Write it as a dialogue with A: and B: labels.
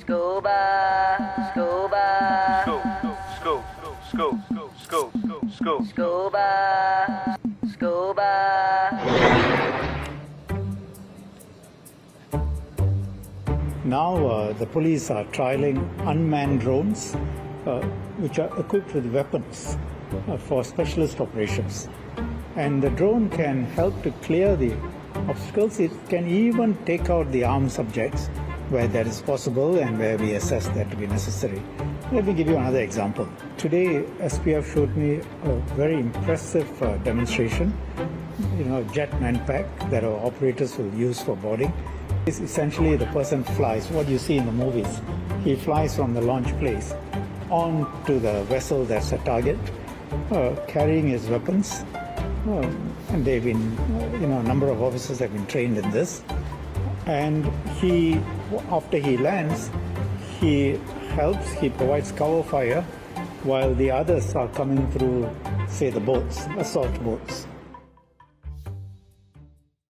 A: Scuba, scuba, scuba, scuba.
B: Now the police are trialing unmanned drones which are equipped with weapons for specialist operations. And the drone can help to clear the obstacles. It can even take out the armed subjects where that is possible and where we assess that to be necessary. Let me give you another example. Today, SPF showed me a very impressive demonstration, a jet manpack that our operators will use for boarding. It's essentially the person flies, what you see in the movies. He flies from the launch place onto the vessel that's a target, carrying his weapons. And they've been, a number of officers have been trained in this. And after he lands, he provides cover fire while the others are coming through, say, the boats, assault boats.